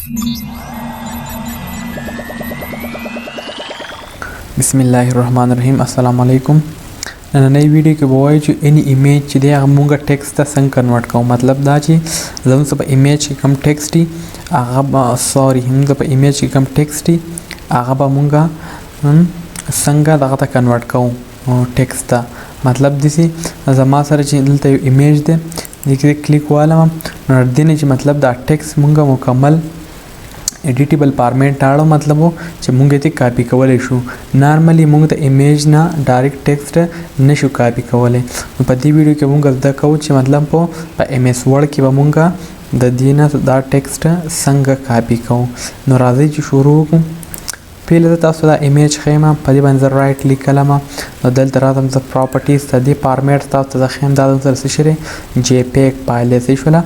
بسم الله الرحمن الرحیم. السلام علیکم. نننۍ ویډیو کې به وایو چې اني ایمیج چې دی هغه مونږ ټیکسټ ته څنګه کنورټ کوو. مطلب دا چې زموږ په ایمیج کې کوم ټیکسټ دی هغه موږ په ایمیج کې کوم ټیکسټ دی هغه به مونږ څنګه دغه ته کنورټ کوو ټیکسټ ته. مطلب داسې زما سره چې دلته یو ایمیج دی دې کې کلیک والم نو دې نه چې مطلب دا ټیکسټ مونږ مکمل ایډیټیبل فارمیټ راړو. مطلب چې مونږ یې کاپی کولی شو. نارملی مونږ د ایمیج نه ډایرکټ ټیکسټ نشو کاپی کولی. نو په دې ویډیو کې مونږ زده کوو چې مطلب په ایم ایس ورډ کې به مونږ د دې نه دا ټیکسټ څنګه کاپی کوو. نو راځئ چې شروع وکړو. پهله زه تاسو دا ایمیج ښیم په دې باندې زه رایټ کلیک کلم نو دلته راځم زه پراپرټیز ته دې فارمیټ تاسو ته زه ښیم دا زموږ سره څه شی دی جی پیک فایل دی. صحیح شوله.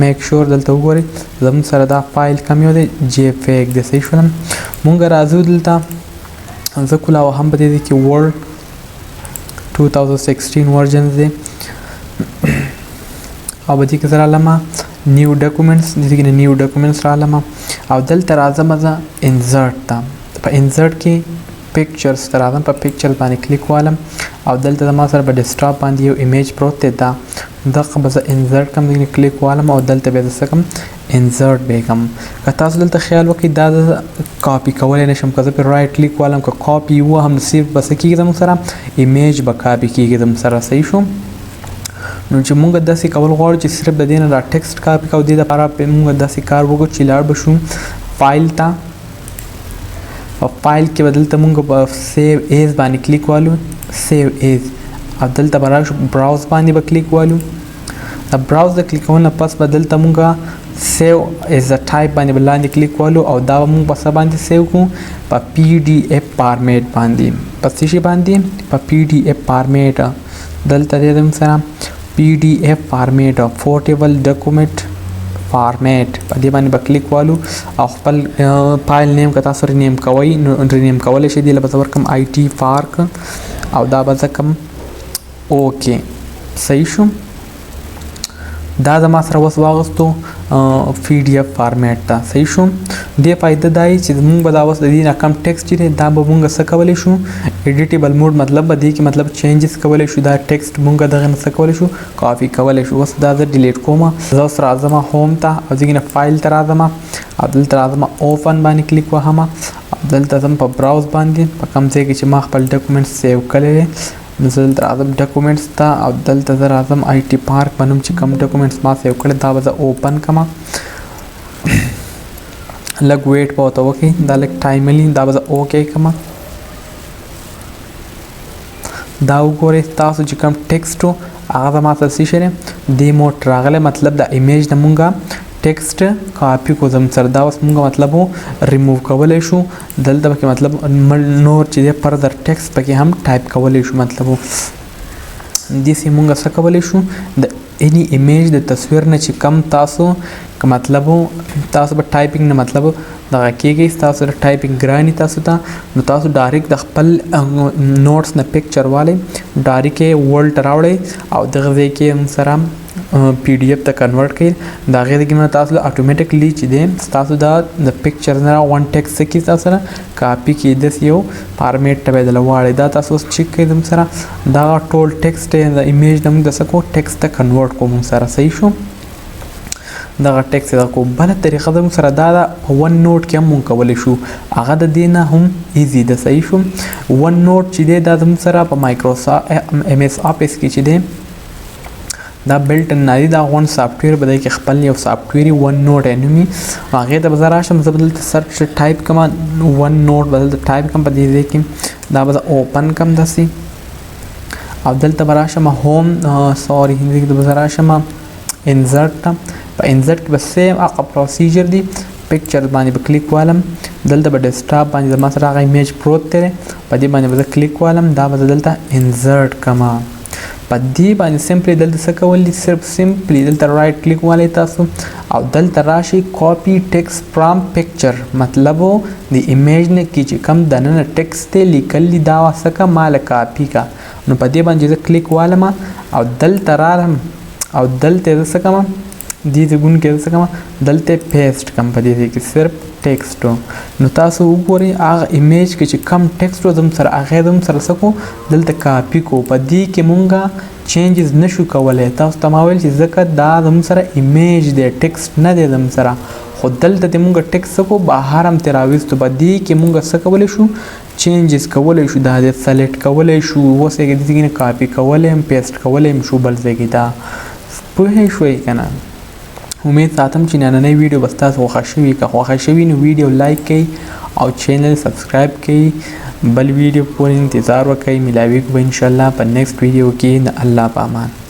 میک شور دلته وګورئ زموږ سره دا فایل کوم یو دی جی پیک دی. صحیح شوله. مونږ راځو دلته زه کولاوه هم په دې کې ورډ 2016 ورژن دی او په دې کې زه رالم نیو ډاکومنټس دې کې نیو ډاکومنټس رالم او دلته راځم زه انزرټ ته. په انزرټ کې پکچرز ته راځم په پکچرز باندې کلیک والم او دلته زما سره په ډیسکټاپ باندې یو ایمیج پروت دی. دغه به زه انزرټ کوم دې کلیک والم او دلته به زه څه کوم انزرټ به کوم. که تاسو دلته خیال وکړئ دا زه کاپي کولی نشم. که زه پرې رایټ کلیک والم که کاپي و هم سیف به څه کېږي زموږ سره ایمیج به کاپي کېږي زموږ سره. صحیح شو. نو چې مونږ داسې کول غواړو چې صرف د دې نه دا ټیکسټ کاپي کوو دې دپاره مونږ داسې کار وکړو چې لاړ به شو فایل ته. په فایل کې به دلته مونږ په سیو ایز باندې کلیک والو سیو ایز او دلته به راشو براوز باندې به کلیک والو. د براوز د کلیکولو نه پس به دلته مونږ سیو ایز ا ټایپ باندې به لاندې کلیک والو او دا به مونږ په څه باندې سیو کړو په پی ډي ایف فارمیټ باندې. په څه شي باندې په پی ډي ایف فارمیټ. دلته دی زموږ سره پی ډي ایف فارمیټ پورټیبل ډاکومنټ فارمیټ په دې باندې به کلیک والو او خپل فایل نیم که تاسو رینیم کوئ نو رینیم کولی شئ. دې له به زه ورکړم آی ټي پارک او دا به زه کړم اوکې. صحیح شو. دا زما سره اوس واغستو پی ډي ایف فارمیټ ته. صحیح شو. دې فایده دا یي چې مونږ به دا اوس د دې نه کم ټیکسټ چې دی دا به مونږ څه کولی شو ایډیټیبل موډ مطلب به دې کې مطلب چینجز کولی شو. دا ټیکسټ مونږ دغه نه څه کولی شو کاپي کولی شو. اوس دا زه ډیلیټ کوم. زه اوس راځم هوم ته او دغې نه فایل ته راځم او دلته راځم اوپن باندې کلیک وهم او دلته ځم په براوز باندې په کوم ځای کې چې ما خپل ډاکومنټ سیو کړی دی نو زه دلته راځم ډاکومنټس ته او دلته زه راځم آی ټي پارک په نوم چې کوم ډاکومنټس ما سیو کړی دا به زه اوپن کړم. لږ ویټ به ورته وکړئ دا لږ ټایملی دا به زه اوکې کړم. دا وګورئ تاسو چې کوم ټیکسټ و هغه زما سره څه شی دی دې موډ راغلی. مطلب د ایمیج نه مونږ ټیکسټ کاپي کو زموږ سره دا اوس مونږ مطلب ریموو کولی شو. دلته پکې مطلب نور چې دی فردر ټیکسټ پکې هم ټایپ کولی شو. مطلب داسې مونږ څه کولی شو د اني ایمیج د تصویر نه چې کم تاسو که مطلب تاسو به ټایپینګ نه مطلب دغه کېږئ تاسو د ټایپینګ ګراني تاسو ته نو تاسو ډایرکټ د خپل نوټس نه پکچر والی ډایرکټ یې ورډ ته راوړئ او دغه ځای کې هم سره پی ډي ایف ته کنورټ کړئ. د هغې د کې نه تاسو اټومیټکلی چې دی تاسو دا د پکچر نه ون ټیکسټ څه کړي تاسو سره کاپي کړي داسې یو فارمیټ ته به یې دله واړئ. دا تاسو اوس چیک کړئ زموږ سره دغه ټول ټیکسټ یې د ایمیج نه موږ د څه کوو ټیکسټ ته کنورټ کوو موږ سره. صحیح شو. دغه ټیکسټ یې دغه کوو. بله طریقه زموږ سره دا ده په ون نوټ کې هم مونږ کولی شو هغه د دې نه هم ایزي ده. صحیح شو. ون نوټ چې دی دا زموږ سره په مایکروسافټ ایم ایس آفیس کې چې دی دا بلټ ان نه دی دا غون سافټویر به دی کې خپل یو سافټویر ون نوټ یې نومي هغې ته به زه راشم زه به دلته سرچ ټایپ کړم ون نوټ به دلته ټایپ کړم په دې ځای کې دا به زه اوپن کړم داسې او دلته به راشم هوم سوري دلته به زه راشم انزرټ ته. په انزرټ کې به سیم هغه پروسیجر دی پکچر باندې به کلیک والم دلته به ډیسکټاپ باندې زما سره هغه ایمیج پروت دی په دې باندې به زه کلیک والم دا به زه دلته انزرټ کړم. په دې باندې سمپلی دلته څه کول دي صرف سمپلی دلته رایټ کلیک والی تاسو او دلته راشئ کاپي ټیکسټ فرام پکچر مطلب د ایمیج نه کې چې کوم دننه ټیکسټ دی لیکلی دا څه که ماله کاپي کا نو په دې باندې زه کلیک والم او دلته رالم او دلته زه څه کوم دې ځایونو کې څه کوم دلته پیسټ کوم په دې ځای کې صرف ټیکسټ نو تاسو وګورئ هغه ایمیج کې چې کم ټیکسټ زم سره هغه زم سره سکو دلته کاپی کو په دې کې مونږه چینجز نشو کولای تاسو ته ما ویل چې ځکه دا زم سره ایمیج دی ټیکسټ نه دی زم سره خو دلته د مونږ ټیکسټ کو بهر هم تراويستو په دې کې مونږ څه کولای شو چینجز کولای شو دا د سلیکټ کولای شو وسه کې دې نه کاپی کولای هم پیسټ کولای هم شو بل ځای کې دا په شوي کنه امید ساتم چې نننۍ ویډیو بس تاسو خوښ شوي که خوښ شوي نو ویډیو لایک کړئ او چینل سبسکرایب کړئ بل ویډیو پورې انتظار وکړئ ملاوي کو ان شاء الله په نیکسټ ویډیو کې د الله په امان